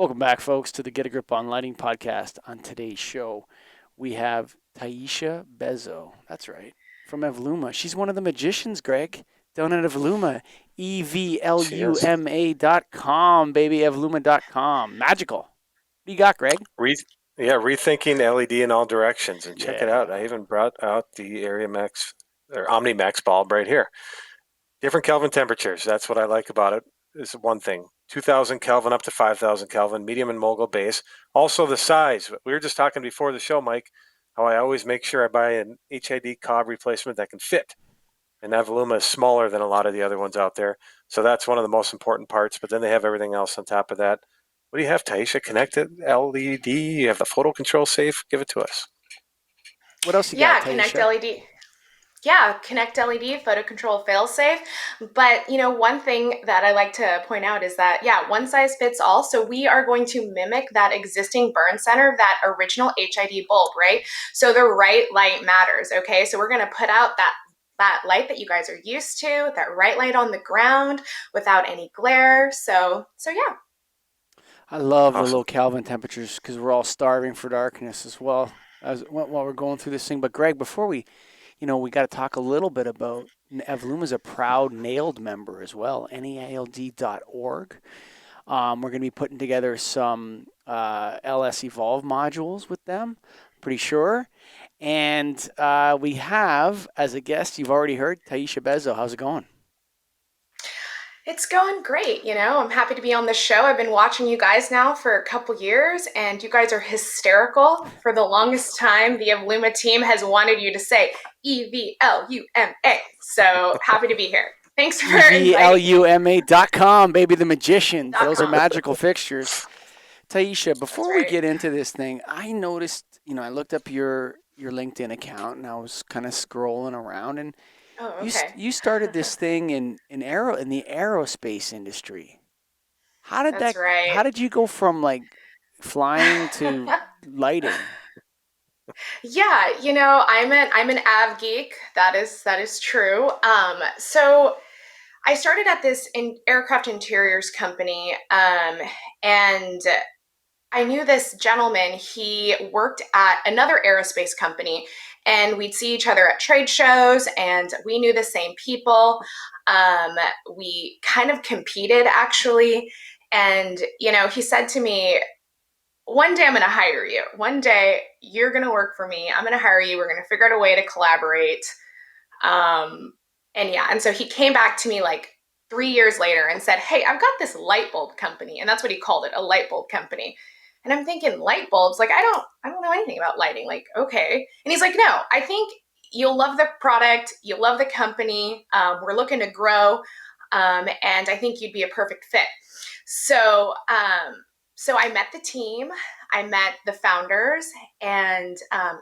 Welcome back, folks, to the Get a Grip on Lighting podcast. On today's show, we have Taisha Bezzo. That's right, from Evluma. She's one of the magicians, Greg, down at Evluma. She is. EVLUMA.com, baby, Evluma.com. Magical. What do you got, Greg? Re- yeah, rethinking LED in all directions. And check it out. I Yeah. even brought out the Area Max or OmniMax bulb right here. Different Kelvin temperatures. That's what I like about it. Is one thing. 2000 Kelvin up to 5000 Kelvin, medium and mogul base. Also the size. We were just talking before the show, Mike, how I always make sure I buy an HID cob replacement that can fit. And Avaluma is smaller than a lot of the other ones out there. So that's one of the most important parts. But then they have everything else on top of that. What do you have, Taisha? Connected LED? You have the Photocontrol Safe? Give it to us. What else you got, Yeah, Connect Taisha? LED. Yeah, Connect LED, Photocontrol Failsafe. But, one thing that I like to point out is that, yeah, one size fits all. So we are going to mimic that existing burn center of that original HID bulb, right? So the right light matters, okay? So we're going to put out that light that you guys are used to, that right light on the ground without any glare. So yeah. I love the Awesome. low Kelvin temperatures because we're all starving for darkness as well as while we're going through this thing. But Greg, before we got to talk a little bit about Evloom is a proud NAILD member as well, NAILD.org. We're going to be putting together some LS Evolve modules with them, pretty sure. And we have, as a guest, you've already heard, Taisha Bezzo. How's it going? It's going great. I'm happy to be on the show. I've been watching you guys now for a couple years, and you guys are hysterical. For the longest time, the Evluma team has wanted you to say EVLUMA. So happy to be here. Thanks for inviting me. EVLUMA.com, baby, the magicians. Those are .com. magical fixtures. Taisha, That's before we right. get into this thing, I noticed, I looked up your LinkedIn account and I was kind of scrolling around, and Oh, you okay. you started this thing in the aerospace industry. How did That's that right. how did you go from like flying to lighting? Yeah, I'm an av geek. That is true. So I started at this aircraft interiors company, and I knew this gentleman. He worked at another aerospace company, and we'd see each other at trade shows, and we knew the same people. Um, we kind of competed, actually. And, he said to me, one day I'm going to hire you. One day you're going to work for me. I'm going to hire you. We're going to figure out a way to collaborate. And yeah, and so he came back to me like 3 years later and said, "Hey, I've got this light bulb company," and that's what he called it, a light bulb company. And I'm thinking, light bulbs? Like I don't know anything about lighting. Like, okay. And he's like, "No, I think you'll love the product. You'll love the company. We're looking to grow, and I think you'd be a perfect fit." So, so I met the team. I met the founders and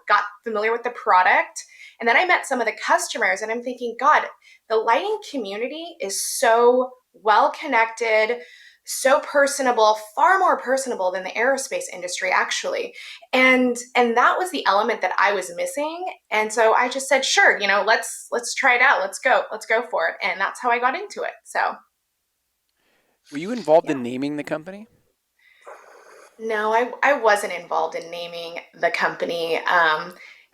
got familiar with the product. And then I met some of the customers, and I'm thinking, God, the lighting community is so well connected, so personable, far more personable than the aerospace industry, actually. And that was the element that I was missing. And so I just said, sure, let's try it out. Let's go for it. And that's how I got into it. So Were you involved yeah. in naming the company? No, I wasn't involved in naming the company.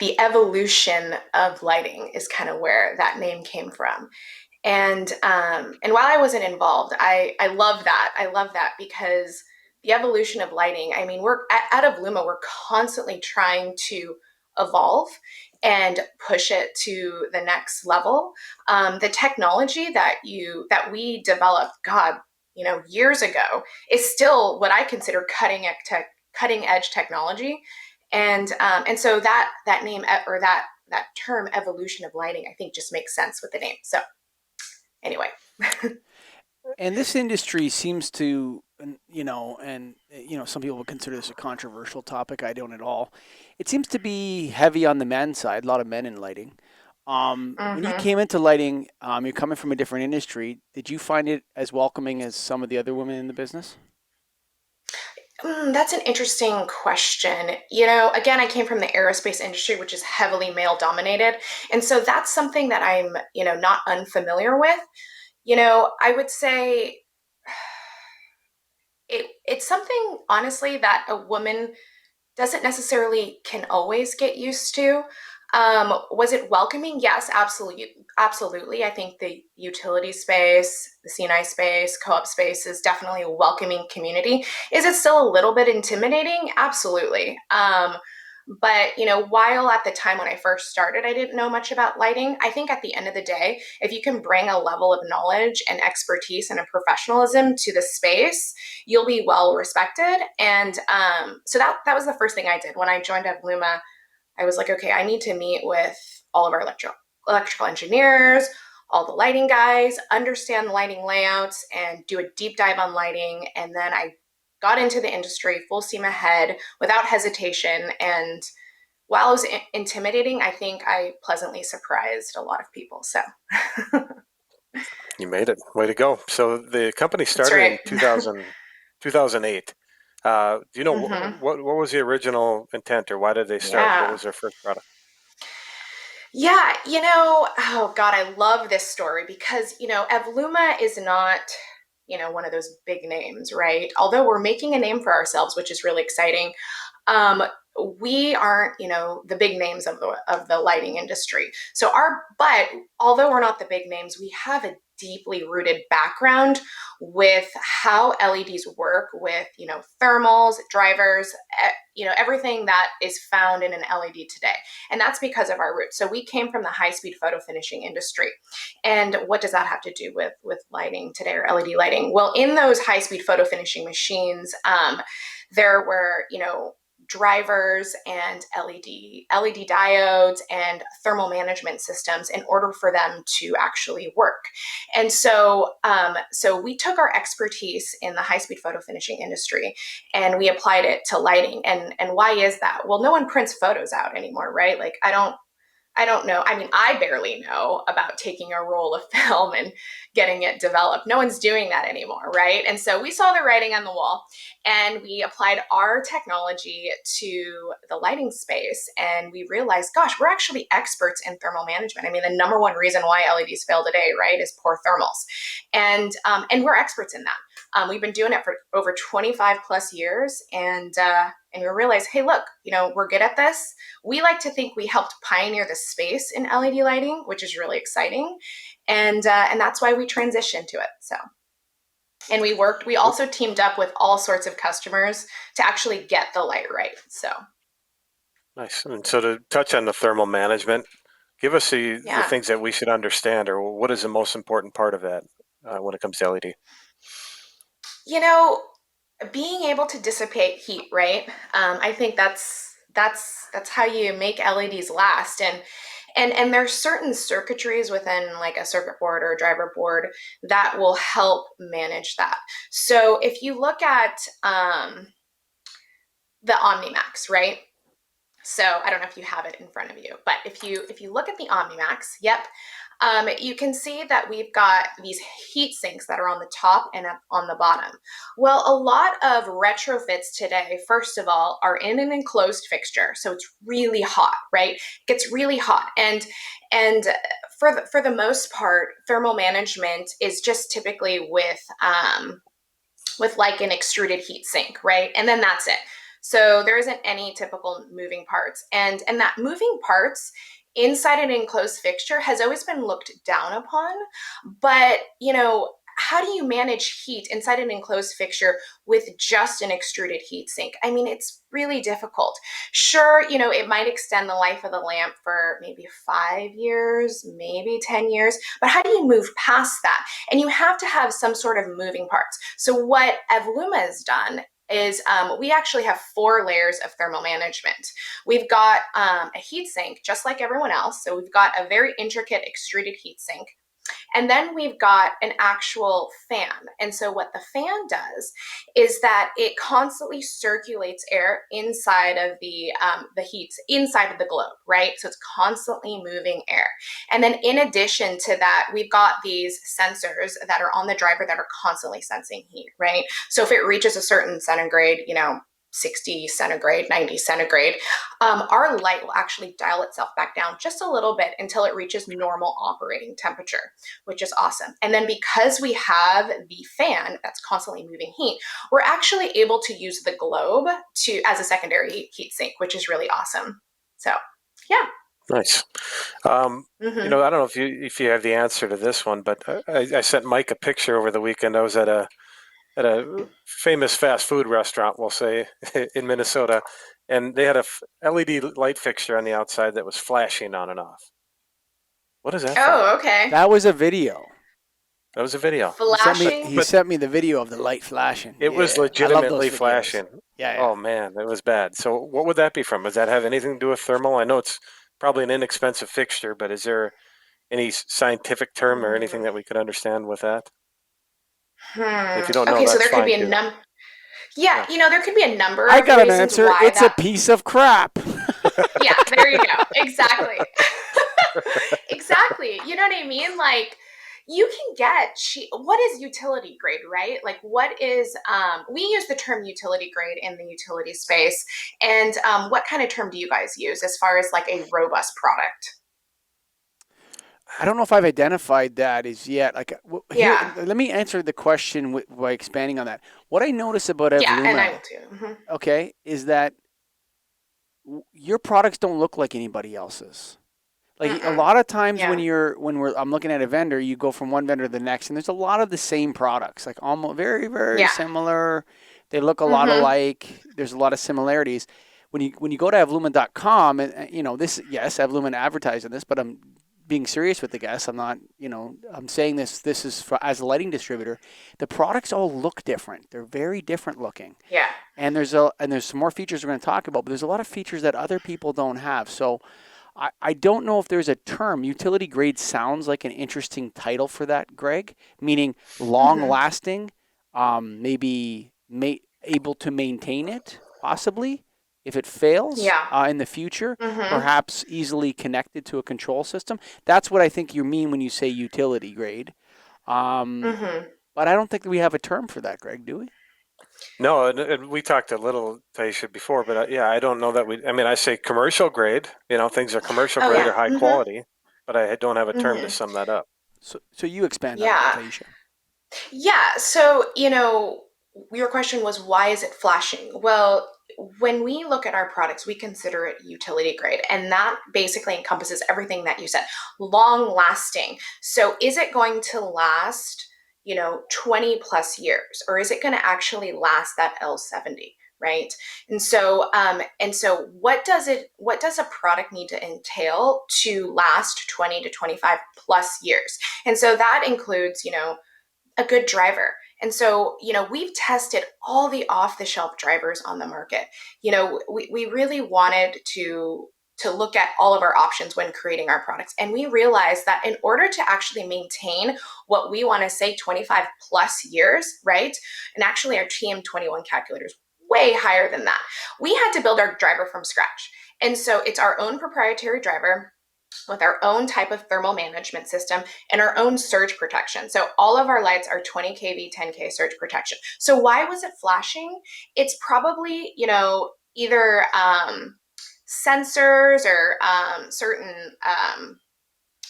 The evolution of lighting is kind of where that name came from. And while I wasn't involved, I love that. I love that because the evolution of lighting. I mean, we're out of Luma. We're constantly trying to evolve and push it to the next level. The technology that we developed, God, years ago, is still what I consider cutting edge technology. And so that name, or that term, evolution of lighting, I think just makes sense with the name. So anyway. And this industry seems to, some people would consider this a controversial topic. I don't at all. It seems to be heavy on the men side, a lot of men in lighting. When you Hmm. came into lighting, you're coming from a different industry. Did you find it as welcoming as some of the other women in the business? That's an interesting question. Again, I came from the aerospace industry, which is heavily male dominated. And so that's something that I'm, not unfamiliar with. I would say it's it's something, honestly, that a woman doesn't necessarily can always get used to. Was it welcoming? Yes, absolutely. Absolutely. I think the utility space, the CNI space, co-op space is definitely a welcoming community. Is it still a little bit intimidating? Absolutely. But while at the time when I first started, I didn't know much about lighting. I think at the end of the day, if you can bring a level of knowledge and expertise and a professionalism to the space, you'll be well respected. And so that was the first thing I did when I joined Evluma. I was like, okay, I need to meet with all of our electrical engineers, all the lighting guys, understand the lighting layouts, and do a deep dive on lighting. And then I got into the industry full steam ahead without hesitation. And while it was intimidating, I think I pleasantly surprised a lot of people. So You made it. Way to go. So the company that's started right. in 2008. Do you know Mm-hmm. what was the original intent, or why did they start? What Yeah. was their first product? Yeah, oh God, I love this story because, Evluma is not, one of those big names, right? Although we're making a name for ourselves, which is really exciting. Um, we aren't, the big names of the lighting industry. But although we're not the big names, we have a deeply rooted background with how LEDs work with, thermals, drivers, everything that is found in an LED today. And that's because of our roots. So we came from the high-speed photo finishing industry. And what does that have to do with lighting today, or LED lighting? Well, in those high-speed photo finishing machines, there were, drivers and LED diodes and thermal management systems in order for them to actually work. And so we took our expertise in the high-speed photo finishing industry and we applied it to lighting. And why is that? Well, no one prints photos out anymore, right? Like I don't know. I mean, I barely know about taking a roll of film and getting it developed. No one's doing that anymore, right? And so we saw the writing on the wall and we applied our technology to the lighting space. And we realized, gosh, we're actually experts in thermal management. I mean, the number one reason why LEDs fail today, right, is poor thermals. And we're experts in that. We've been doing it for over 25 plus years. And we realized, hey, look, we're good at this. We like to think we helped pioneer the space in LED lighting, which is really exciting, and that's why we transitioned to it. So, and we also teamed up with all sorts of customers to actually get the light right. So, Nice. And so to touch on the thermal management, give us the yeah, things that we should understand, or what is the most important part of that when it comes to LED? you know, being able to dissipate heat, right? I think that's how you make LEDs last. And there's certain circuitries within like a circuit board or a driver board that will help manage that. So if you look at the OmniMax, right? So I don't know if you have it in front of you, but if you look at the OmniMax, yep, you can see that we've got these heat sinks that are on the top and on the bottom. Well, a lot of retrofits today, first of all, are in an enclosed fixture, so it's really hot, right? It gets really hot, and for the most part, thermal management is just typically with like an extruded heat sink, right? And then that's it. So there isn't any typical moving parts. And that moving parts inside an enclosed fixture has always been looked down upon. But, how do you manage heat inside an enclosed fixture with just an extruded heat sink? I mean, it's really difficult. Sure, it might extend the life of the lamp for maybe 5 years, maybe 10 years, but how do you move past that? And you have to have some sort of moving parts. So what Evluma has done is we actually have 4 layers of thermal management. We've got a heat sink, just like everyone else. So we've got a very intricate extruded heat sink. And then we've got an actual fan. And so what the fan does is that it constantly circulates air inside of the heat, inside of the globe, right? So it's constantly moving air. And then in addition to that, we've got these sensors that are on the driver that are constantly sensing heat, right? So if it reaches a certain centigrade, 60 centigrade, 90 centigrade, our light will actually dial itself back down just a little bit until it reaches normal operating temperature, which is awesome. And then because we have the fan that's constantly moving heat, we're actually able to use the globe as a secondary heat sink, which is really awesome. So, yeah. Nice. You know, I don't know if you have the answer to this one, but I sent Mike a picture over the weekend. I was at a famous fast food restaurant, we'll say, in Minnesota, and they had a LED light fixture on the outside that was flashing on and off. What is that for? Oh, okay. That was a video. That was a video. Flashing. He sent me the video of the light flashing. It was I love legitimately those videos. flashing. Yeah. Oh man, it was bad. So what would that be from? Does that have anything to do with thermal? I know it's probably an inexpensive fixture, but is there any scientific term or anything that we could understand with that? If you don't know, Okay, so that's there could be fine, a too. number. Yeah, you know, there could be a number I of got an reasons answer. why It's a piece of crap. Yeah, there you go. Exactly. Exactly. You know what I mean? Like, you can get what is utility grade, right? Like, what is we use the term utility grade in the utility space, and what kind of term do you guys use as far as like a robust product? I don't know if I've identified that as yet. Like, here, Yeah. let me answer the question by expanding on that. What I notice about Yeah, and I Evluma, will too. okay, is that your products don't look like anybody else's. Like a lot of times Yeah. I'm looking at a vendor, you go from one vendor to the next, and there's a lot of the same products, like almost very, very similar. They look a lot alike. There's a lot of similarities. When you go to avluma.com, and you know this, yes, Avluma advertised on this, but I'm being serious with the guests. I'm not, I'm saying this is as a lighting distributor. The products all look different. They're very different looking. Yeah. And there's some more features we're going to talk about, but there's a lot of features that other people don't have. So I don't know if there's a term. Utility grade sounds like an interesting title for that, Greg, meaning long lasting, maybe able to maintain it, possibly, if it fails in the future, perhaps easily connected to a control system. That's what I think you mean when you say utility grade. But I don't think we have a term for that, Greg, do we? No, and we talked a little, Taisha, before, but yeah, I don't know that I mean, I say commercial grade. You know, things are commercial grade or high quality, but I don't have a term to sum that up. So you expand on that, Taisha. Yeah. So, your question was, why is it flashing? Well, when we look at our products, we consider it utility grade, and that basically encompasses everything that you said. Long lasting. So is it going to last, 20 plus years, or is it going to actually last that L70? Right. And so what does a product need to entail to last 20 to 25 plus years? And so that includes, a good driver. And so, we've tested all the off-the-shelf drivers on the market. We really wanted to look at all of our options when creating our products. And we realized that in order to actually maintain what we want to say 25 plus years, right? And actually our TM21 calculator is way higher than that. We had to build our driver from scratch. And so it's our own proprietary driver with our own type of thermal management system and our own surge protection. So all of our lights are 20 kV, 10K surge protection. So why was it flashing? It's probably, either sensors or certain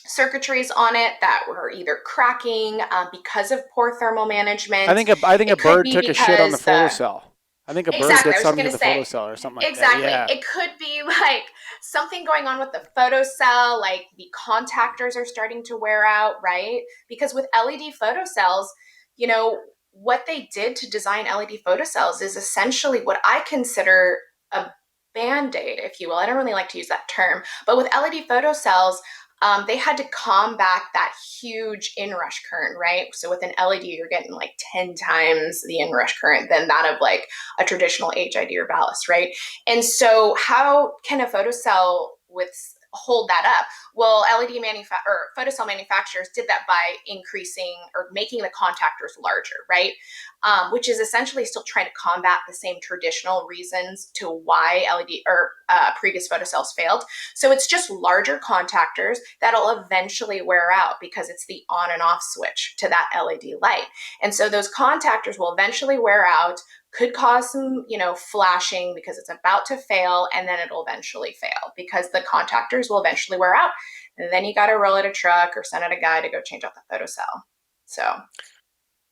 circuitries on it that were either cracking because of poor thermal management. I think a bird took a shit on the photocell. I think a bird did something to the photocell or something like that. Yeah. It could be like something going on with the photocell, like the contactors are starting to wear out, right? Because with LED photocells, what they did to design LED photocells is essentially what I consider a band-aid, if you will. I don't really like to use that term, but with LED photocells, they had to combat that huge inrush current, right? So with an LED, you're getting like 10 times the inrush current than that of like a traditional HID or ballast, right? And so how can a photocell hold that up? Well, photocell manufacturers did that by increasing or making the contactors larger, right? Which is essentially still trying to combat the same traditional reasons to why LED or previous photocells failed. So it's just larger contactors that'll eventually wear out because it's the on and off switch to that LED light. And so those contactors will eventually wear out, could cause some, flashing because it's about to fail, and then it'll eventually fail because the contactors will eventually wear out. And then you got to roll out a truck or send out a guy to go change out the photocell.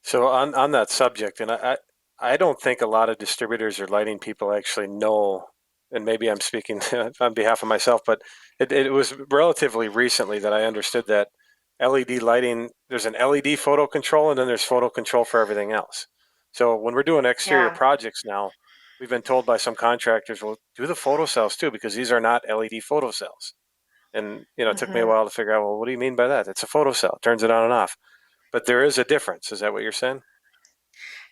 So on that subject, and I don't think a lot of distributors or lighting people actually know, and maybe I'm speaking on behalf of myself, but it was relatively recently that I understood that LED lighting, there's an LED photo control and then there's photo control for everything else. So when we're doing exterior Yeah. projects now, we've been told by some contractors, well, do the photo cells too, because these are not LED photo cells. And, it took me a Mm-hmm. while to figure out, well, what do you mean by that? It's a photo cell, it turns it on and off. But there is a difference. Is that what you're saying?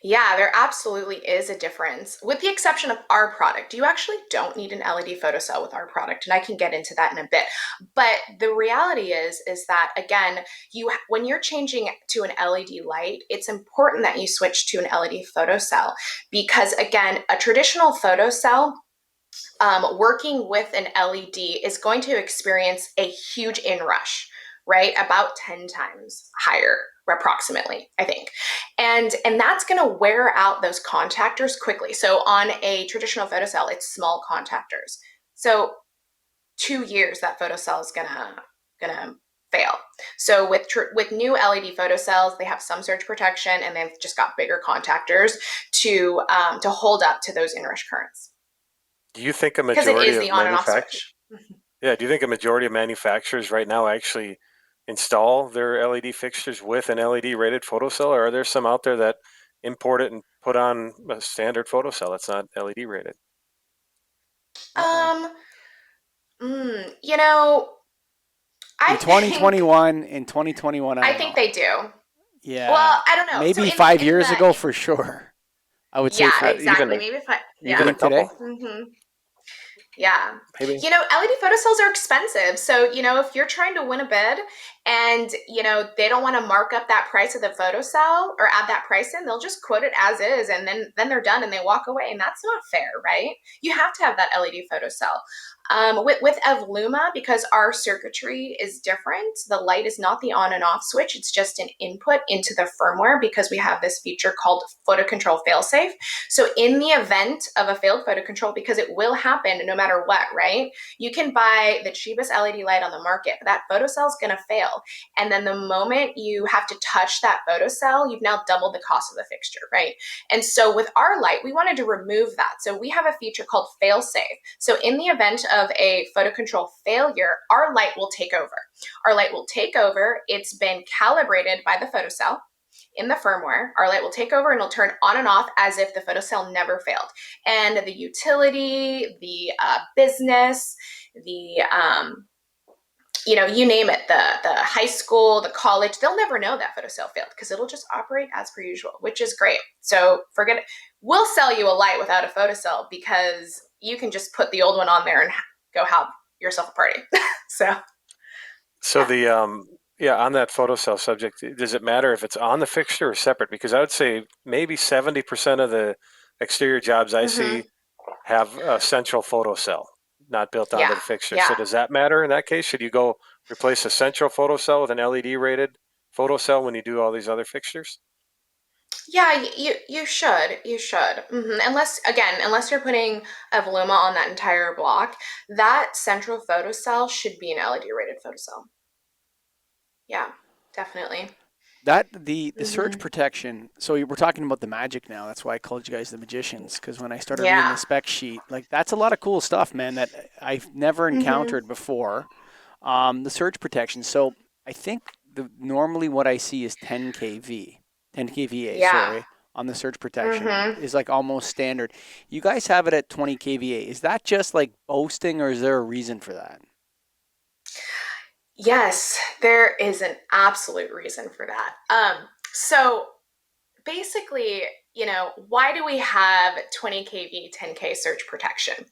Yeah, there absolutely is a difference. With the exception of our product, you actually don't need an LED photocell with our product, and I can get into that in a bit. But the reality is that again, when you're changing to an LED light, it's important that you switch to an LED photocell because again, a traditional photocell working with an LED is going to experience a huge inrush, right? About 10 times higher, approximately, I think. And that's going to wear out those contactors quickly. So on a traditional photocell, it's small contactors. So 2 years that photocell is gonna fail. So with new LED photocells, they have some surge protection and they've just got bigger contactors to hold up to those inrush currents. Do you think a Because it majority is of the on and off manufacturers, switch. yeah, do you think a majority of manufacturers right now actually install their LED fixtures with an LED rated photocell, or are there some out there that import it and put on a standard photocell that's not LED rated? Um, you know, I In think 2021, I I don't think know. they do. Yeah, Well, I don't know. So maybe in 5 years ago the for sure. I would say yeah, for Even exactly. Maybe if I even yeah. a even today. couple, Mm-hmm. Yeah. maybe. LED photocells are expensive. So, if you're trying to win a bid and, they don't want to mark up that price of the photocell or add that price in, they'll just quote it as is and then they're done and they walk away. And that's not fair, right? You have to have that LED photocell. With Evluma, because our circuitry is different, the light is not the on and off switch. It's just an input into the firmware because we have this feature called Photocontrol Failsafe. So in the event of a failed photo control, because it will happen no matter what, right? You can buy the cheapest LED light on the market, but that photocell is going to fail. And then the moment you have to touch that photocell, you've now doubled the cost of the fixture, right? And so with our light, we wanted to remove that. So we have a feature called Failsafe. So in the event of a photo control failure, our light will take over. Our light will take over. It's been calibrated by the photocell in the firmware. Our light will take over and it'll turn on and off as if the photocell never failed. And the utility, the business, the you name it, the high school, the college, they'll never know that photocell failed because it'll just operate as per usual, which is great. So forget it. We'll sell you a light without a photocell because you can just put the old one on there and go have yourself a party. So So yeah. the yeah, on that photocell subject, does it matter if it's on the fixture or separate? Because I would say maybe 70% of the exterior jobs I Mm-hmm. see have a central photocell not built onto Yeah. the fixture. So Yeah. does that matter in that case? Should you go replace a central photocell with an LED rated photocell when you do all these other fixtures? Yeah, you should. Unless you're putting a Voluma on that entire block, that central photocell should be an LED rated photocell. Yeah, definitely. That the surge Hmm. protection. So we're talking about the magic now. That's why I called you guys the magicians, because when I started reading the Yeah. spec sheet, like that's a lot of cool stuff, man. That I've never Hmm. encountered before. The surge protection. So I think normally what I see is 10 kV, 10 kVA. Yeah. Sorry, on the surge protection Hmm. is like almost standard. You guys have it at 20 kVA. Is that just like boasting, or is there a reason for that? Yes, there is an absolute reason for that. So basically, why do we have 20 kV, 10K surge protection?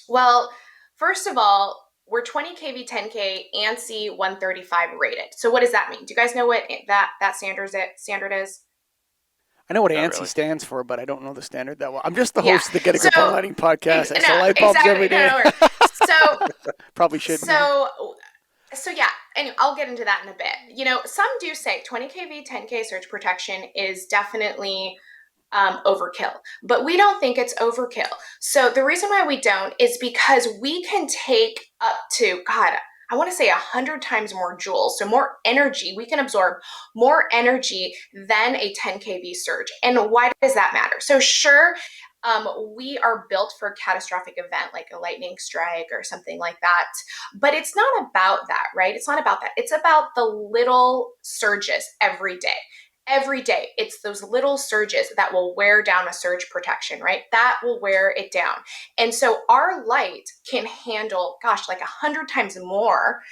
Well, first of all, we're 20 kV 10K ANSI 135 rated. So what does that mean? Do you guys know what that standard is? I know what Not ANSI really. stands for, but I don't know the standard that well. I'm just the Yeah. host of the Get a So Grip on Lighting podcast. I no, sell light bulbs every exactly. No, day. no worries. So Probably shouldn't. so so yeah, and I'll get into that in a bit. Some do say 20 kV 10K surge protection is definitely overkill, but we don't think it's overkill. So the reason why we don't is because we can take up to, God, I want to say 100 times more joules, so more energy. We can absorb more energy than a 10 kV surge. And why does that matter? So sure, we are built for a catastrophic event like a lightning strike or something like that. But it's not about that, right? It's not about that. It's about the little surges every day. Every day, it's those little surges that will wear down a surge protection, right? That will wear it down. And so our light can handle, gosh, like 100 times more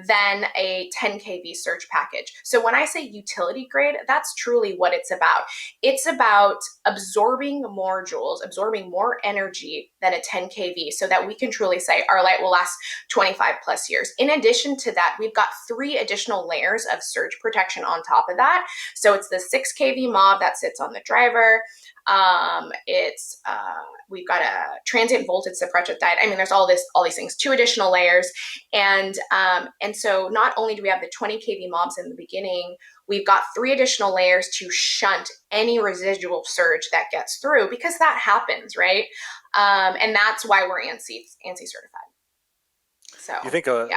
than a 10 kV surge package. So when I say utility grade, that's truly what it's about. It's about absorbing more joules, absorbing more energy than a 10 kV so that we can truly say our light will last 25 plus years. In addition to that, we've got 3 additional layers of surge protection on top of that. So it's the 6 kV mob that sits on the driver. We've got a transient voltage suppressor diode. I mean, there's all these things, 2 additional layers. And so not only do we have the 20 kV mobs in the beginning, we've got 3 additional layers to shunt any residual surge that gets through, because that happens, right? And that's why we're ANSI certified. So You think a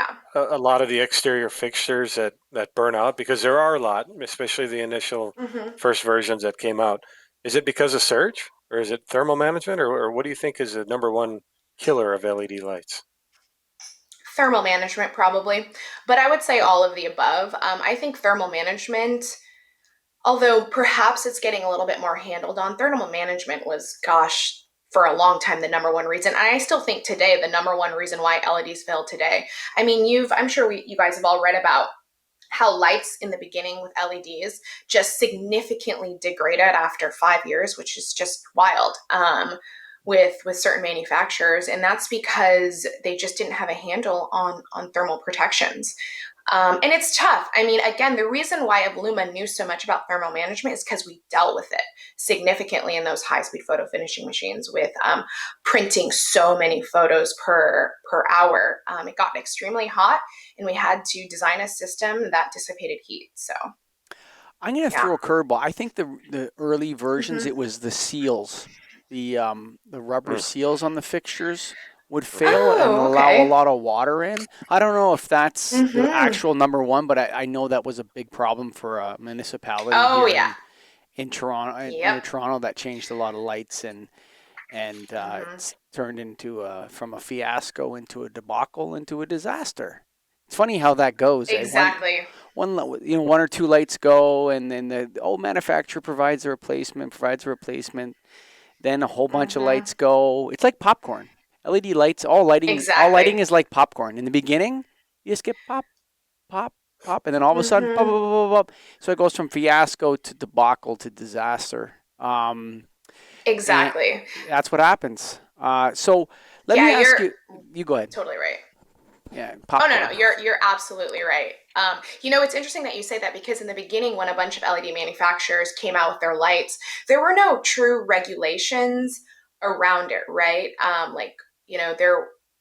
lot of the exterior fixtures that burn out, because there are a lot, especially the initial first versions that came out, is it because of surge, or is it thermal management, or what do you think is the number one killer of LED lights? Thermal management, probably, but I would say all of the above. I think thermal management, although perhaps it's getting a little bit more handled on, thermal management was, gosh, for a long time, the number one reason. And I still think today, the number one reason why LEDs fail today. I mean, I'm sure you guys have all read about how lights in the beginning with LEDs just significantly degraded after 5 years, which is just wild. With certain manufacturers, and that's because they just didn't have a handle on thermal protections. And it's tough. I mean, again, the reason why Evoluma knew so much about thermal management is because we dealt with it significantly in those high-speed photo finishing machines with printing so many photos per hour. It got extremely hot, and we had to design a system that dissipated heat. So I'm going to throw a curveball. I think the early versions, it was the seals, the rubber seals on the fixtures would fail and allow a lot of water in. I don't know if that's the actual number one, but I know that was a big problem for a municipality here in Toronto, near Toronto, that changed a lot of lights, and it's turned into from a fiasco into a debacle into a disaster. It's funny how that goes. Exactly. One or 2 lights go, and then the manufacturer provides a replacement. Then a whole bunch of lights go. It's like popcorn. LED lights, all lighting is like popcorn. In the beginning, you just get pop, pop, pop, and then all of a sudden, pop, pop, pop, pop, pop. So it goes from fiasco to debacle to disaster. Exactly. That's what happens. So let me ask you. You go ahead. Totally right. Yeah. Popcorn. Oh no, you're absolutely right. It's interesting that you say that, because in the beginning, when a bunch of LED manufacturers came out with their lights, there were no true regulations around it, right?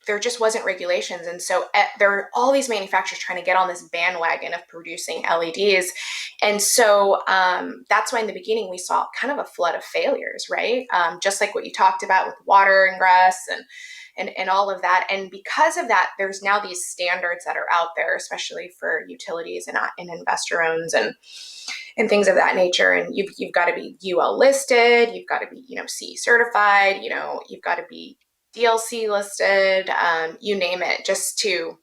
There just wasn't regulations, and so there are all these manufacturers trying to get on this bandwagon of producing LEDs, and so that's why in the beginning we saw kind of a flood of failures, right? Just like what you talked about with water ingress and all of that. And because of that, there's now these standards that are out there, especially for utilities and investor owns and things of that nature. And you've got to be UL listed, you've got to be, CE certified, you've got to be DLC listed, you name it, just to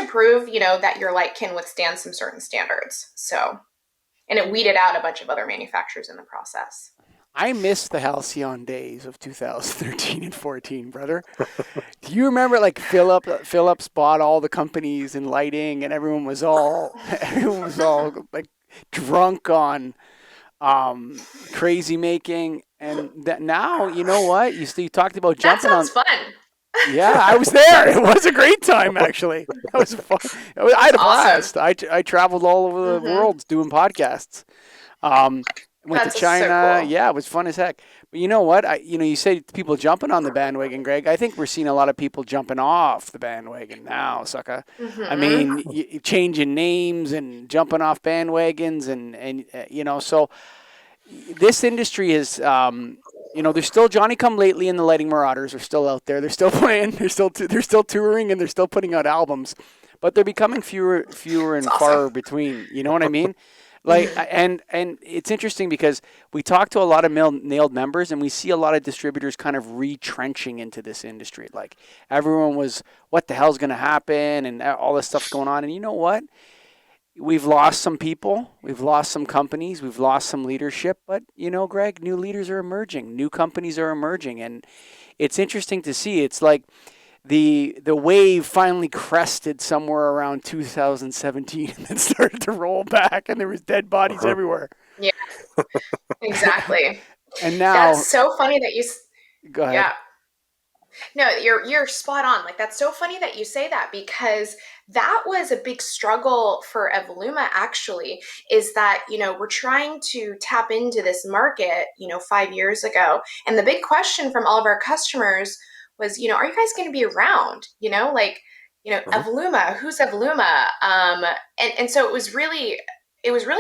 prove, that your light can withstand some certain standards. So, and it weeded out a bunch of other manufacturers in the process. I miss the Halcyon days of 2013 and 14, brother. Do you remember, like, Philips bought all the companies in lighting, and everyone was all like drunk on crazy making, and that now, you know what? You talked about jumping on. That sounds fun. Yeah, I was there. It was a great time, actually. It was fun. I had a blast. I traveled all over the world doing podcasts. Went to China. So cool. Yeah, it was fun as heck. But you know what? You say people jumping on the bandwagon, Greg. I think we're seeing a lot of people jumping off the bandwagon now, sucker. I mean, changing names and jumping off bandwagons, and so this industry is, there's still Johnny Come Lately and the Lighting Marauders are still out there. They're still playing. They're still touring and they're still putting out albums, but they're becoming fewer It's and awesome. far between. You know what I mean? Like, Mhm. and it's interesting because we talk to a lot of nailed members and we see a lot of distributors kind of retrenching into this industry. Like everyone was, what the hell's going to happen, and all this stuff's going on. And you know what? We've lost some people, we've lost some companies, we've lost some leadership, but Greg, new leaders are emerging, new companies are emerging, and it's interesting to see. It's like the wave finally crested somewhere around 2017 and then started to roll back, and there was dead bodies Uh-huh. everywhere. Yeah, exactly. And now, That's so funny that go ahead. yeah. No, you're spot on. Like that's so funny that you say that because that was a big struggle for Evoluma actually, is that, we're trying to tap into this market, 5 years ago. And the big question from all of our customers was, are you guys going to be around? Mhm. Evoluma, who's Evoluma? And so it was really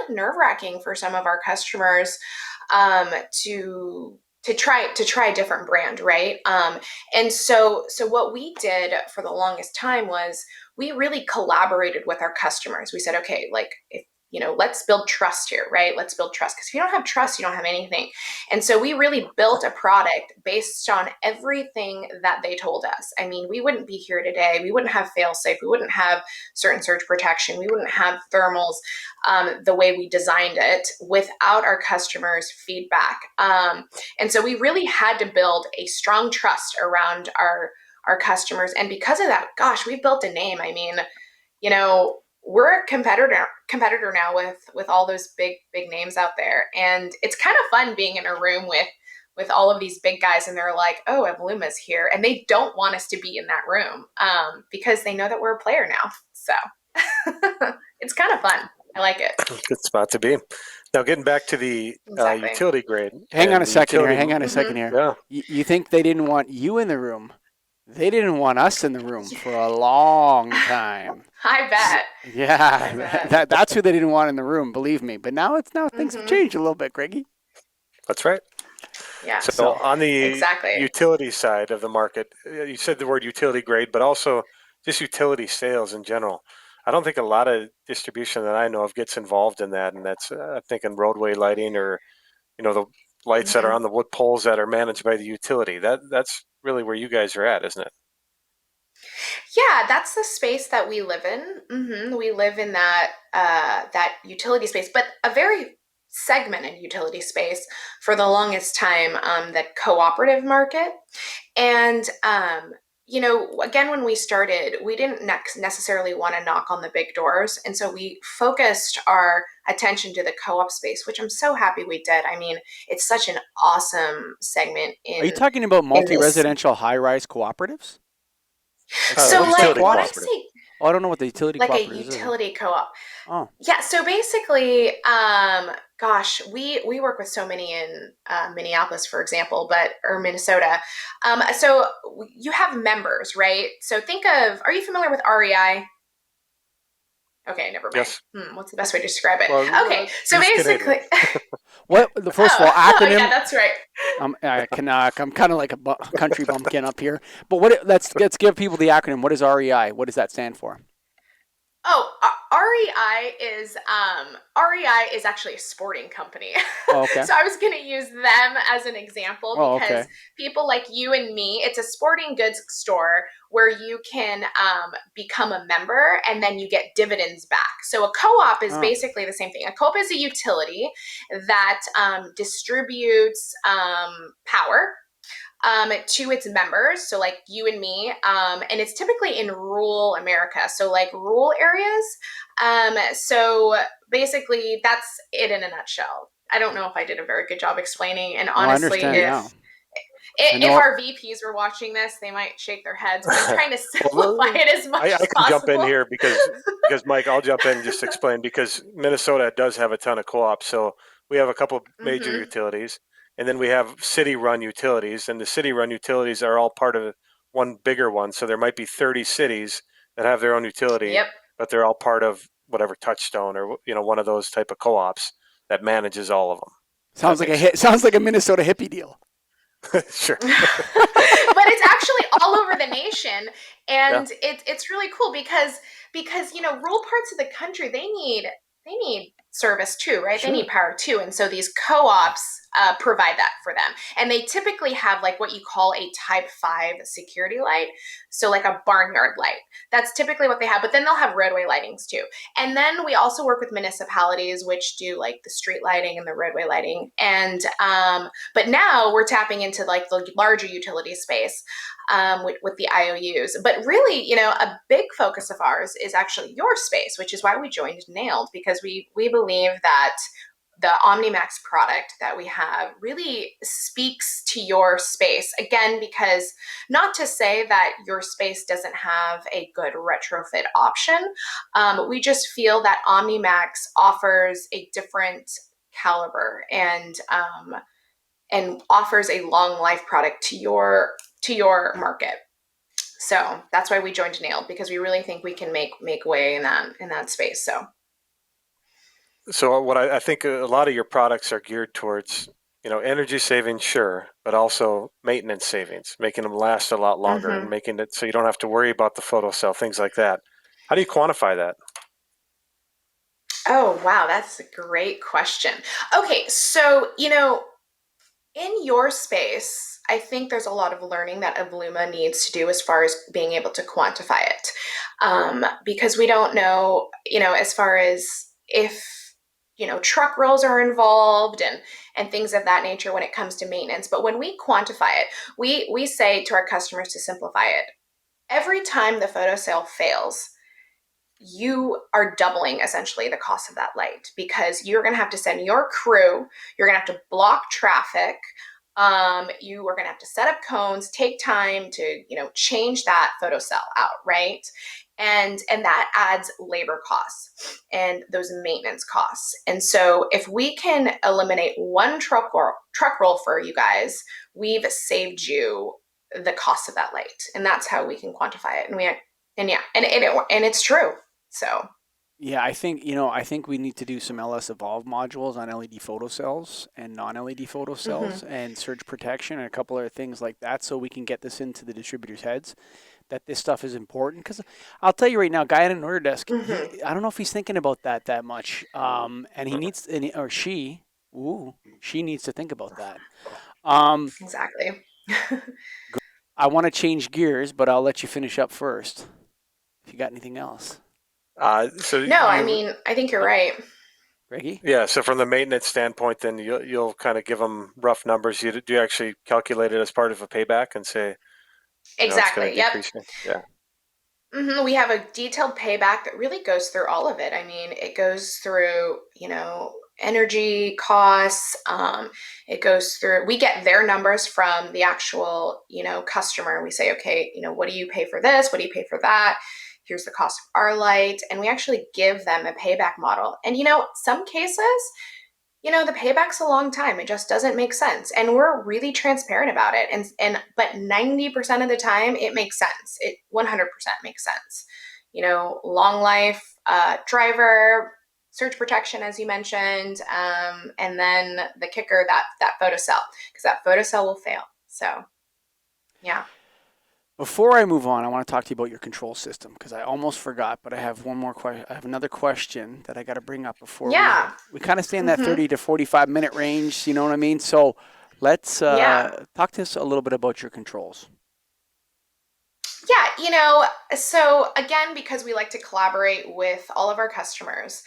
nerve-wracking for some of our customers um, to try a different brand, right? And so what we did for the longest time was we really collaborated with our customers. We said, okay, like if let's build trust here, right? Let's build trust because if you don't have trust, you don't have anything. And so we really built a product based on everything that they told us. I mean, we wouldn't be here today. We wouldn't have Failsafe. We wouldn't have certain surge protection. We wouldn't have thermals the way we designed it without our customers' feedback. And so we really had to build a strong trust around our customers. And because of that, gosh, we've built a name. I mean, we're a competitor now with all those big names out there. And it's kind of fun being in a room with all of these big guys and they're like, oh, Evoluma's here. And they don't want us to be in that room because they know that we're a player now. So it's kind of fun. I like it. Good spot to be. Now, getting back to the Exactly. utility grade Hang on and a the second here. utility, Hang on a second Mm-hmm. here. yeah, You think they didn't want you in the room? They didn't want us in the room for a long time. I bet. I Yeah, bet. that's who they didn't want in the room. Believe me. But now things have Mm-hmm. changed a little bit, Greggy. that's right. Yeah, So So on the exactly. utility side of the market, you said the word utility grade, but also just utility sales in general. I don't think a lot of distribution that I know of gets involved in that, and that's I'm thinking roadway lighting or the lights that are Mm-hmm. on the wood poles that are managed by the utility. That's really where you guys are at, isn't it? Yeah, that's the space that we live in. We live in that utility space, but a very segmented utility space for the longest time. That cooperative market, and again, when we started, we didn't necessarily want to knock on the big doors, and so we focused our attention to the co-op space, which I'm so happy we did. I mean, it's such an awesome segment are you in talking about in this. multi-residential high-rise cooperatives? Like So, when you say like when I co-ops? Cooperative. say Oh, I don't know what the utility like a cooperative is. utility co-op. Oh, Yeah, so basically, gosh, we work with so many in Minneapolis, for example, or Minnesota. So you have members, right? So think of, are you familiar with REI? Okay, never mind. Yes. What's the best way to describe it? Well, Okay, so use Canadian. basically, what? First of all, oh yeah, acronym. that's right. I'm kind of like a country bumpkin up here. But let's give people the acronym. What is REI? What does that stand for? Oh, REI is actually a sporting company. Oh, okay. So I was going to use them as an example Oh, because okay. people like you and me, it's a sporting goods store where you can become a member and then you get dividends back. So a co-op is Oh, basically the same thing. A co-op is a utility that distributes power to its members, so like you and me, and it's typically in rural America, so like rural areas. So basically, that's it in a nutshell. I don't know if I did a very good job explaining, and oh, I honestly, understand now. I if know. our VPs were watching this, they might shake their heads. But I'm trying to simplify Well, it as much I as can jump in possible. here because Mike, I'll jump in and just explain because Minnesota does have a ton of co-ops. So we have a couple major Mm-hmm. utilities, and then we have city-run utilities, and the city-run utilities are all part of one bigger one. So there might be 30 cities that have their own utility, Yep. but they're all part of whatever Touchstone or one of those type of co-ops that manages all of them. That Sounds like makes sense. sounds like a Minnesota hippie deal. Sure. But it's actually all over the nation, Yeah. and it's really cool because rural parts of the country they need service too, right? They Sure. need power too, and so these co-ops provide that for them, and they typically have like what you call a Type 5 security light, so like a barnyard light. That's typically what they have, but then they'll have roadway lightings too. And then we also work with municipalities which do like the street lighting and the roadway lighting, and but now we're tapping into like the larger utility space with the IOUs. But really, a big focus of ours is actually your space, which is why we joined Nailed, because we believe that the OmniMax product that we have really speaks to your space. Again, because not to say that your space doesn't have a good retrofit option, we just feel that OmniMax offers a different caliber and offers a long life product to your market. So that's why we joined Nailed, because we really think we can make way in that space. So So what I think a lot of your products are geared towards, energy savings, sure, but also maintenance savings, making them last a lot longer and mm-hmm. making it so you don't have to worry about the photo cell, things like that. How do you quantify that? Oh wow, that's a great question. Okay, so in your space, I think there's a lot of learning that Evoluma needs to do as far as being able to quantify it, because we don't know, as far as if truck rolls are involved and things of that nature when it comes to maintenance. But when we quantify it, we say to our customers to simplify it. Every time the photo cell fails, you are doubling essentially the cost of that light, because you're going to have to send your crew, you're going to have to block traffic, you are going to have to set up cones, take time to change that photo cell out, right? And that adds labor costs and those maintenance costs. And so if we can eliminate one truck roll for you guys, we've saved you the cost of that light, and that's how we can quantify it. And it's true. So Yeah, I think we need to do some LS Evolve modules on LED photo cells and non-LED photo cells mhm. and surge protection and a couple other things like that, so we can get this into the distributors' heads that this stuff is important. Because I'll tell you right now, guy at an order desk, Mhm. I don't know if he's thinking about that much, and he needs or she needs to think about that. Um, Exactly. I want to change gears, but I'll let you finish up first. If you got anything else, So No, I you, mean, I think you're uh, right. Greggy. yeah. So from the maintenance standpoint, then you'll kind of give them rough numbers. Do you actually calculate it as part of a payback and say, it's going to Exactly. Yep. decrease it? Yeah. We have a detailed payback that really goes through all of it. I mean, it goes through, energy costs. It goes through, we get their numbers from the actual, customer. We say, okay, what do you pay for this? What do you pay for that? Here's the cost of our light. And we actually give them a payback model. And, some cases, the payback's a long time. It just doesn't make sense. And we're really transparent about it. But 90% of the time it makes sense. It 100% makes sense. Long life, driver, surge protection, as you mentioned, and then the kicker, that photo cell, because that photo cell will fail. So yeah. Before I move on, I want to talk to you about your control system because I almost forgot, but I have one more question. I have another question that I got to bring up before Yeah. we kind of stay in that hmm 30 to 45-minute range. You know what I mean? So let's Yeah. talk to us a little bit about your controls. Yeah, so again, because we like to collaborate with all of our customers,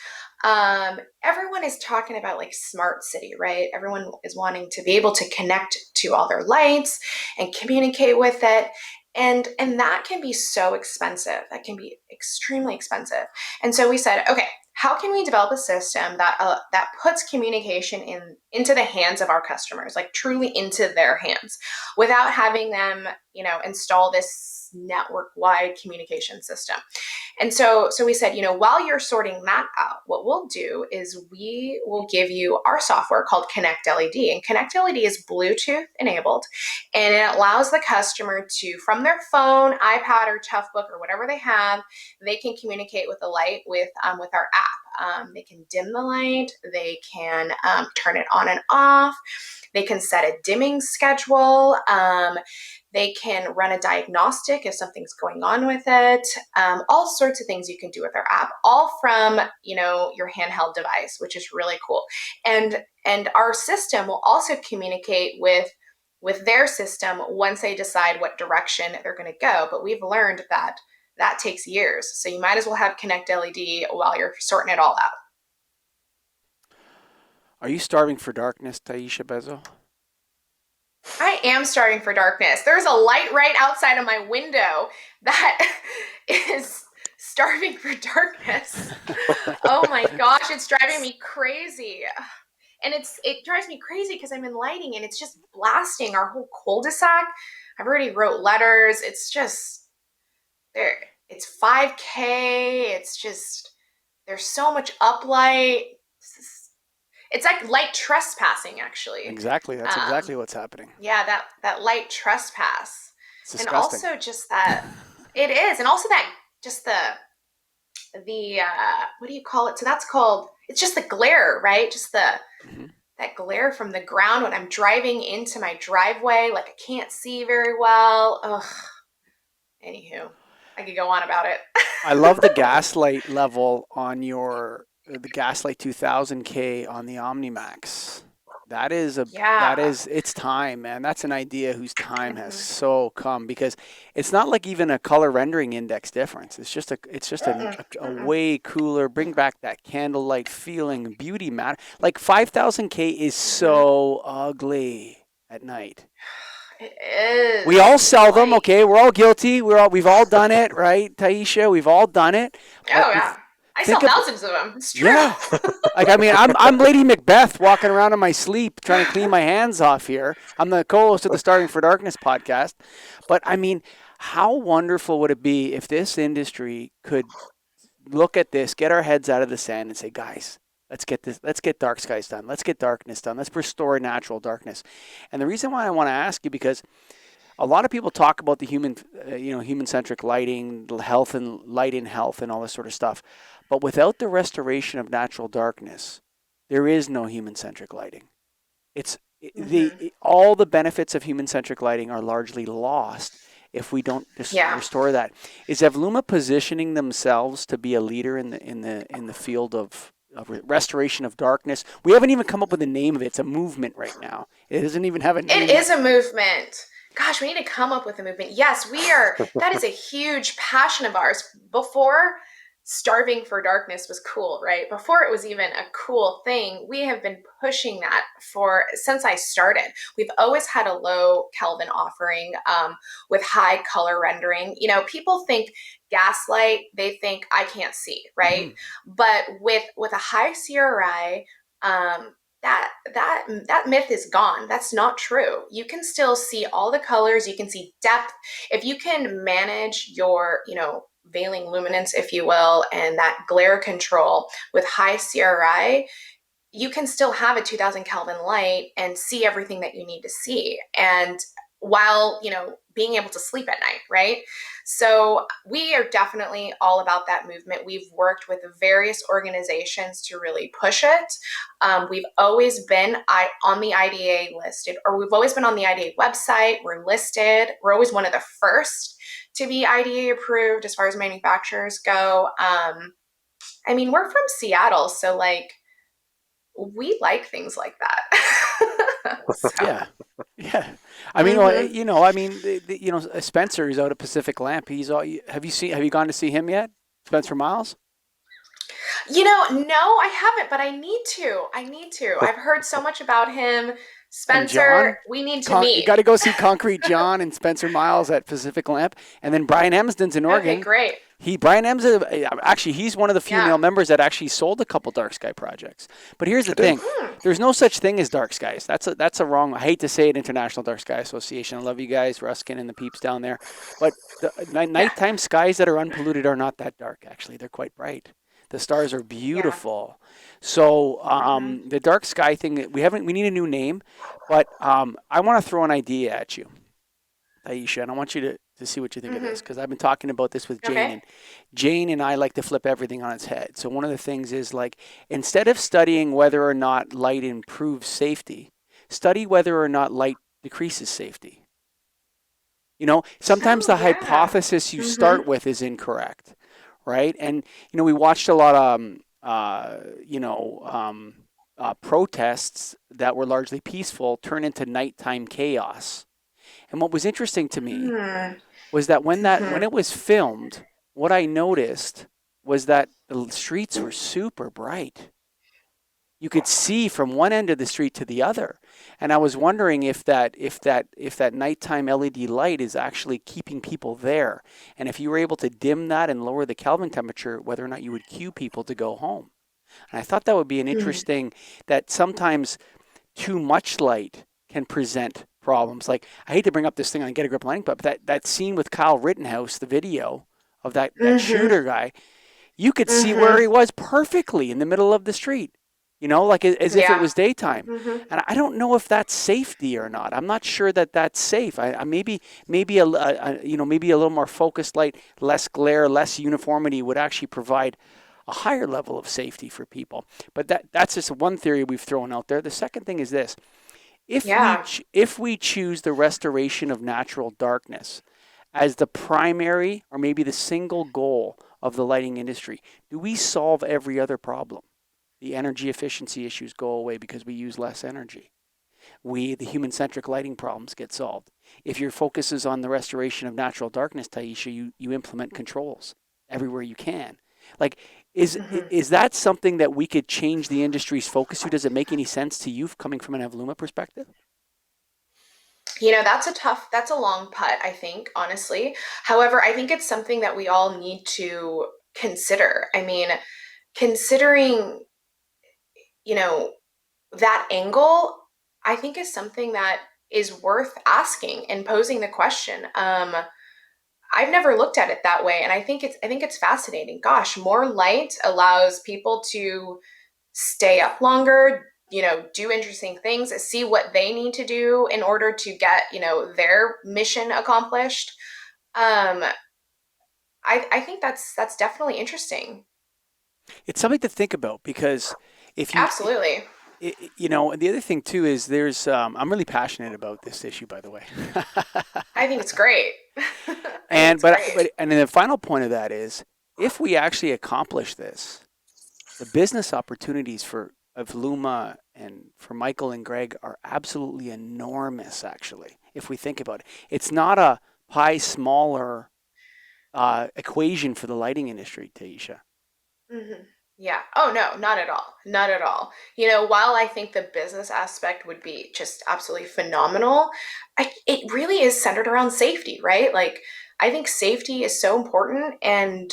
everyone is talking about like smart city, right? Everyone is wanting to be able to connect to all their lights and communicate with it. And that can be so expensive. That can be extremely expensive. And so we said, okay, how can we develop a system that puts communication into the hands of our customers, like truly into their hands, without having them install this network wide communication system. And so we said, while you're sorting that out, what we'll do is we will give you our software called Connect LED. And Connect LED is Bluetooth enabled, and it allows the customer to, from their phone, iPad, or Toughbook, or whatever they have, they can communicate with the light with our app. They can dim the light. They can turn it on and off. They can set a dimming schedule. They can run a diagnostic if something's going on with it. All sorts of things you can do with our app, all from your handheld device, which is really cool. And our system will also communicate with their system once they decide what direction they're going to go. But we've learned that takes years, so you might as well have Connect LED while you're sorting it all out. Are you starving for darkness, Taisha Bezzo? I am starving for darkness. There's a light right outside of my window that is starving for darkness. Oh my gosh, it's driving me crazy. And it drives me crazy because I'm in lighting and it's just blasting our whole cul-de-sac. I've already wrote letters. It's just there. It's 5K. It's just there's so much uplight. It's like light trespassing, actually. Exactly. That's exactly what's happening. Yeah, that light trespass. It's And disgusting. also just that it is, and also that just the what do you call it? So that's called, it's just the glare, right? Just that glare from the ground when I'm driving into my driveway, like I can't see very well. Ugh. Anywho, I could go on about it. I love the gaslight level on the gaslight 2000K on the OmniMax. That is it's time, man. That's an idea whose time has so come, because it's not like even a color rendering index difference. It's just a way cooler, bring back that candlelight feeling, beauty matter. Like 5000K is so ugly at night. It is. We all sell them, okay? We're all guilty. We've all done it, right, Taisha? We've all done it. Oh yeah. I sell thousands of them. It's true. Yeah. Like, I mean, I'm Lady Macbeth walking around in my sleep trying to clean my hands off here. I'm the co-host of the Starting for Darkness podcast. But, I mean, how wonderful would it be if this industry could look at this, get our heads out of the sand and say, guys, let's get dark skies done. Let's get darkness done. Let's restore natural darkness. And the reason why I want to ask you, because a lot of people talk about the human-centric lighting, health and light in health and all this sort of stuff. But without the restoration of natural darkness, there is no human-centric lighting. All the benefits of human-centric lighting are largely lost if we don't restore that. Is Evoluma positioning themselves to be a leader in the field of restoration of darkness? We haven't even come up with a name of it. It's a movement right now. It doesn't even have a name. It is a movement. Gosh, we need to come up with a movement. Yes, we are. That is a huge passion of ours. Before starving for darkness was cool, right? Before it was even a cool thing, we have been pushing that since I started. We've always had a low Kelvin offering with high color rendering. People think gaslight, they think I can't see, right? Mm-hmm. But with a high CRI, that myth is gone. That's not true. You can still see all the colors. You can see depth. If you can manage your, veiling luminance, if you will, and that glare control with high CRI, you can still have a 2000 Kelvin light and see everything that you need to see. And while, being able to sleep at night, right? So we are definitely all about that movement. We've worked with various organizations to really push it. We've always been on the IDA listed, or we've always been on the IDA website. We're listed. We're always one of the first to be IDA approved as far as manufacturers go. We're from Seattle, so we like things like that. So. Yeah. Spencer is out at Pacific Lamp. Have you gone to see him yet? Spencer Miles? No, I haven't, but I need to. I've heard so much about him. Spencer, we need to meet. You got to go see Concrete John and Spencer Miles at Pacific Lamp. And then Brian Emsden's in Oregon. Okay, great. Brian Ems, actually, he's one of the female members that actually sold a couple dark sky projects. But here's the thing. There's no such thing as dark skies. That's a wrong, I hate to say it, International Dark Sky Association. I love you guys, Ruskin and the peeps down there. But the nighttime skies that are unpolluted are not that dark, actually. They're quite bright. The stars are beautiful. Yeah. So the dark sky thing, we need a new name. But I want to throw an idea at you, Taisha, and I want you to see what you think of this, Mm-hmm. because I've been talking about this with Jane, Okay. and Jane and I like to flip everything on its head. So one of the things is like, instead of studying whether or not light improves safety, study whether or not light decreases safety. Sometimes Oh the yeah. hypothesis you Mm-hmm. start with is incorrect, right? And we watched a lot of protests that were largely peaceful turn into nighttime chaos. And what was interesting to me Mm-hmm. was that when Mm-hmm. it was filmed, what I noticed was that the streets were super bright. You could see from one end of the street to the other, and I was wondering if that nighttime LED light is actually keeping people there, and if you were able to dim that and lower the Kelvin temperature, whether or not you would cue people to go home. And I thought that would be an interesting, that sometimes too much light can present problems. Like, I hate to bring up this thing on Get a Grip Lighting, but that scene with Kyle Rittenhouse, the video of that Mm-hmm. shooter guy, you could see where Mm-hmm. he was perfectly in the middle of the street, like as if it Yeah. was daytime. Mm-hmm. And I don't know if that's safety or not. I'm not sure that that's safe. Maybe maybe a little more focused light, less glare, less uniformity would actually provide a higher level of safety for people. But that's just one theory we've thrown out there. The second thing is this: Yeah. if we choose the restoration of natural darkness as the primary or maybe the single goal of the lighting industry, do we solve every other problem? The energy efficiency issues go away because we use less energy. The human centric lighting problems get solved. If your focus is on the restoration of natural darkness, Taisha, you implement controls everywhere you can. Like, is Mm-hmm. is that something that we could change the industry's focus to? Does it make any sense to you coming from an Evoluma perspective? That's a long putt, I think, honestly. However, I think it's something that we all need to consider. I mean, considering, you know, that angle, I think is something that is worth asking and posing the question. I've never looked at it that way, and I think it's fascinating. Gosh, more light allows people to stay up longer, do interesting things, see what they need to do in order to get, their mission accomplished. Um, I think that's definitely interesting. It's something to think about because if you Absolutely. and the other thing too is there's I'm really passionate about this issue, by the way. I think it's great. I think And it's great. and then the final point of that is, if we actually accomplish this, the business opportunities for of Luma and for Michael and Greg are absolutely enormous. Actually, if we think about it, it's not a pie smaller equation for the lighting industry, Taisha. Hmm. Yeah. Oh, no, not at all. Not at all. While I think the business aspect would be just absolutely phenomenal, it really is centered around safety, right? Like, I think safety is so important. And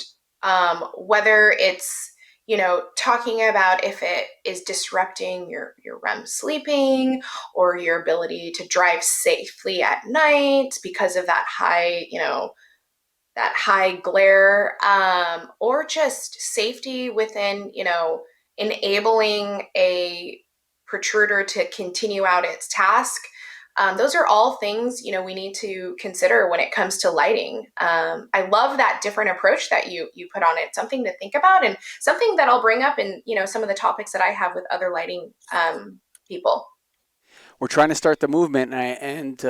whether it's, talking about if it is disrupting your REM sleeping or your ability to drive safely at night because of that high glare, or just safety within, enabling a protruder to continue out its task. Those are all things, we need to consider when it comes to lighting. I love that different approach that you put on it. Something to think about, and something that I'll bring up in some of the topics that I have with other lighting people. We're trying to start the movement, and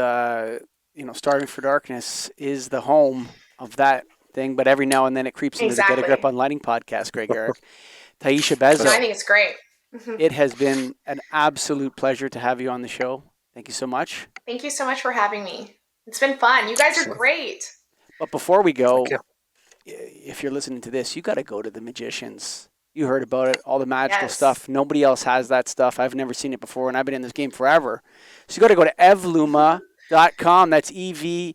Starving for Darkness is the home of that thing. But every now and then it creeps into the Get a Grip Exactly. on Lighting podcast. Greg Ehrich, Taisha No, I That's Bezzo, think it's great. it has been an absolute pleasure to have you on the show. Thank you so much. Thank you so much for having me. It's been fun. You guys are awesome. great. But before we Thank go, you. if you're listening to this, you got to go to the Magicians. You heard about it, all the magical Yes. stuff. Nobody else has that stuff. I've never seen it before, and I've been in this game forever. So you got to go to evluma.com. That's Yeah,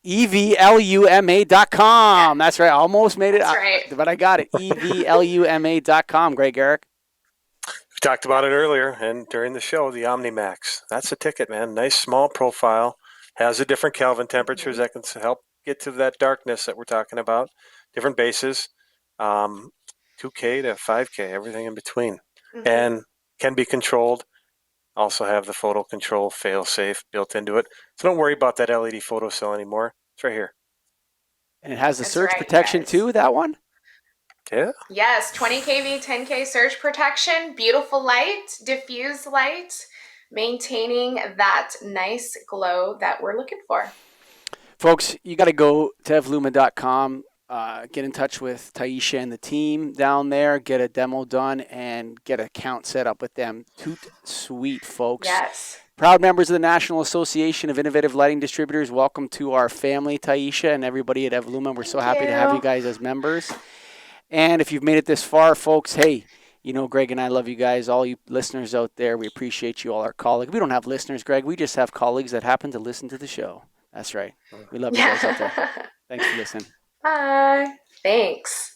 EVLUMA.com. That's right. I almost made it, that's right. but I got it. EVLUMA.com. Greg Eric. We talked about it earlier and during the show, the OmniMax. That's a ticket, man. Nice small profile. Has a different Kelvin temperatures Mm-hmm. that can help get to that darkness that we're talking about. Different bases, 2K to 5K, everything in between. Mm-hmm. And can be controlled. Also have the Photocontrol Failsafe built into it. So don't worry about that LED photo cell anymore. It's right here. And it has the That's surge right, protection guys. too, that one? Yeah. Yes, 20 kV, 10K surge protection, beautiful light, diffuse light, maintaining that nice glow that we're looking for. Folks, you got to go to evluma.com, get in touch with Taisha and the team down there, get a demo done, and get an account set up with them. Toot sweet, folks. Yes. Proud members of the National Association of Innovative Lighting Distributors, welcome to our family, Taisha, and everybody at Evluma. We're so happy to have you guys as members. And if you've made it this far, folks, hey, you know, Greg and I love you guys, all you listeners out there. We appreciate you, all our colleagues. We don't have listeners, Greg. We just have colleagues that happen to listen to the show. That's right. We love you guys out there. Thanks for listening. Bye. Thanks.